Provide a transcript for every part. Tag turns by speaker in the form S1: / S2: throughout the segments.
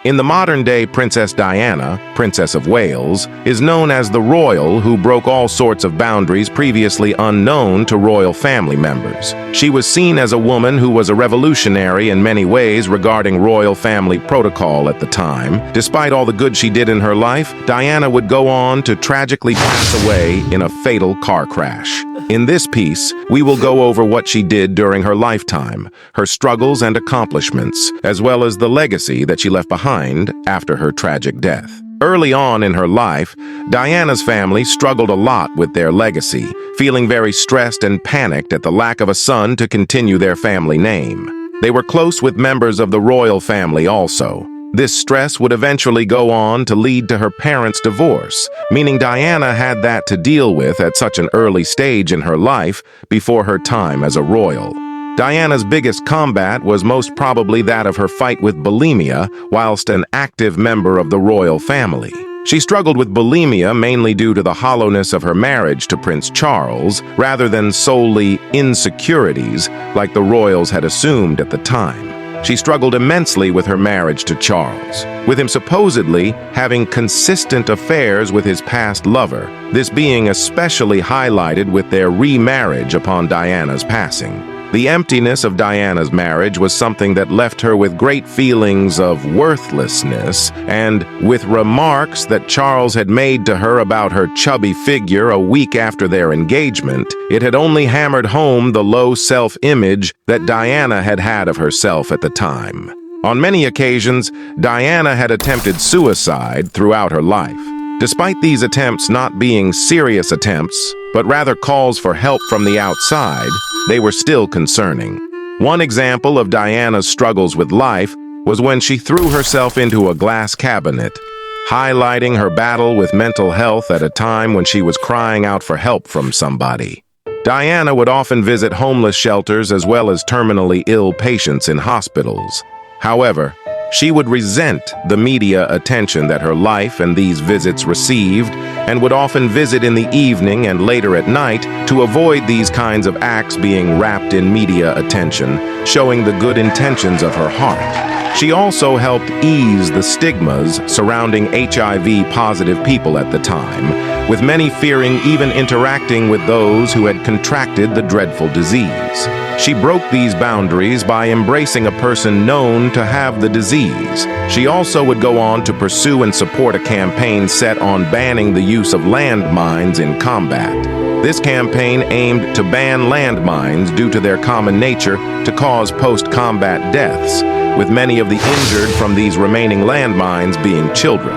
S1: In the modern-day Princess Diana, Princess of Wales, is known as the royal who broke all sorts of boundaries previously unknown to royal family members. She was seen as a woman who was a revolutionary in many ways regarding royal family protocol at the time. Despite all the good she did in her life, Diana would go on to tragically pass away in a fatal car crash. In this piece, we will go over what she did during her lifetime, her struggles and accomplishments, as well as the legacy that she left behind after her tragic death. Early on in her life, Diana's family struggled a lot with their legacy, feeling very stressed and panicked at the lack of a son to continue their family name. They were close with members of the royal family also. This stress would eventually go on to lead to her parents' divorce, meaning Diana had that to deal with at such an early stage in her life before her time as a royal. Diana's biggest combat was most probably that of her fight with bulimia whilst an active member of the royal family. She struggled with bulimia mainly due to the hollowness of her marriage to Prince Charles, rather than solely insecurities like the royals had assumed at the time. She struggled immensely with her marriage to Charles, with him supposedly having consistent affairs with his past lover, this being especially highlighted with their remarriage upon Diana's passing. The emptiness of Diana's marriage was something that left her with great feelings of worthlessness, and with remarks that Charles had made to her about her chubby figure a week after their engagement, it had only hammered home the low self-image that Diana had had of herself at the time. On many occasions, Diana had attempted suicide throughout her life. Despite these attempts not being serious attempts, but rather calls for help from the outside, they were still concerning. One example of Diana's struggles with life was when she threw herself into a glass cabinet, highlighting her battle with mental health at a time when she was crying out for help from somebody. Diana would often visit homeless shelters as well as terminally ill patients in hospitals. However, she would resent the media attention that her life and these visits received, and would often visit in the evening and later at night to avoid these kinds of acts being wrapped in media attention, showing the good intentions of her heart. She also helped ease the stigmas surrounding HIV-positive people at the time, with many fearing even interacting with those who had contracted the dreadful disease. She broke these boundaries by embracing a person known to have the disease. She also would go on to pursue and support a campaign set on banning the use of landmines in combat. This campaign aimed to ban landmines due to their common nature to cause post-combat deaths, with many of the injured from these remaining landmines being children.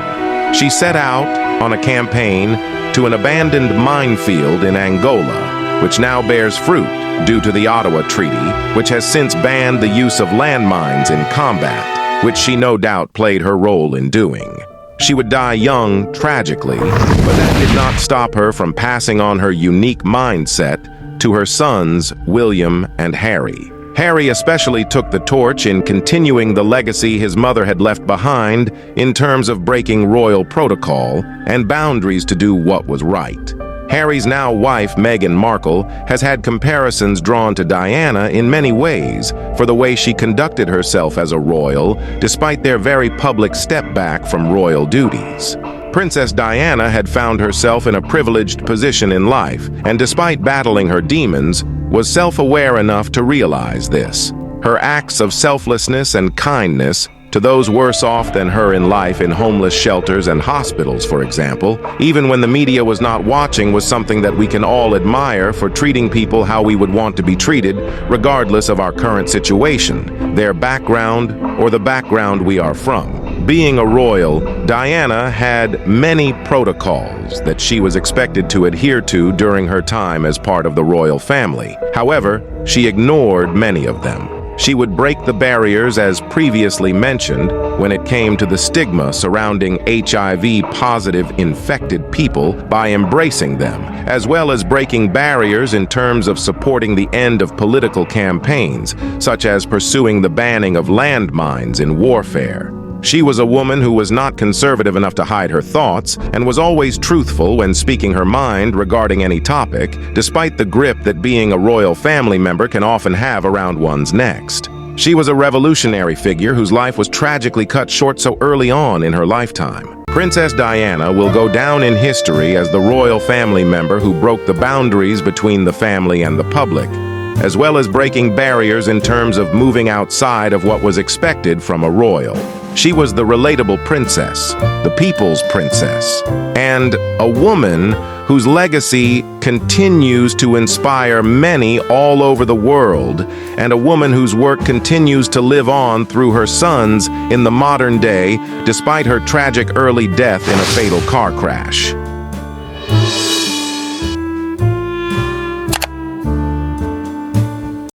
S1: She set out on a campaign to an abandoned minefield in Angola, which now bears fruit due to the Ottawa Treaty, which has since banned the use of landmines in combat, which she no doubt played her role in doing. She would die young, tragically, but that did not stop her from passing on her unique mindset to her sons, William and Harry. Harry especially took the torch in continuing the legacy his mother had left behind in terms of breaking royal protocol and boundaries to do what was right. Harry's now wife, Meghan Markle, has had comparisons drawn to Diana in many ways for the way she conducted herself as a royal, despite their very public step back from royal duties. Princess Diana had found herself in a privileged position in life, and despite battling her demons, was self-aware enough to realize this. Her acts of selflessness and kindness to those worse off than her in life in homeless shelters and hospitals, for example, even when the media was not watching, was something that we can all admire for treating people how we would want to be treated, regardless of our current situation, their background, or the background we are from. Being a royal, Diana had many protocols that she was expected to adhere to during her time as part of the royal family. However, she ignored many of them. She would break the barriers as previously mentioned when it came to the stigma surrounding HIV-positive infected people by embracing them, as well as breaking barriers in terms of supporting the end of political campaigns, such as pursuing the banning of landmines in warfare. She was a woman who was not conservative enough to hide her thoughts and was always truthful when speaking her mind regarding any topic, despite the grip that being a royal family member can often have around one's neck. She was a revolutionary figure whose life was tragically cut short so early on in her lifetime. Princess Diana will go down in history as the royal family member who broke the boundaries between the family and the public, as well as breaking barriers in terms of moving outside of what was expected from a royal. She was the relatable princess, the people's princess, and a woman whose legacy continues to inspire many all over the world, and a woman whose work continues to live on through her sons in the modern day, despite her tragic early death in a fatal car crash.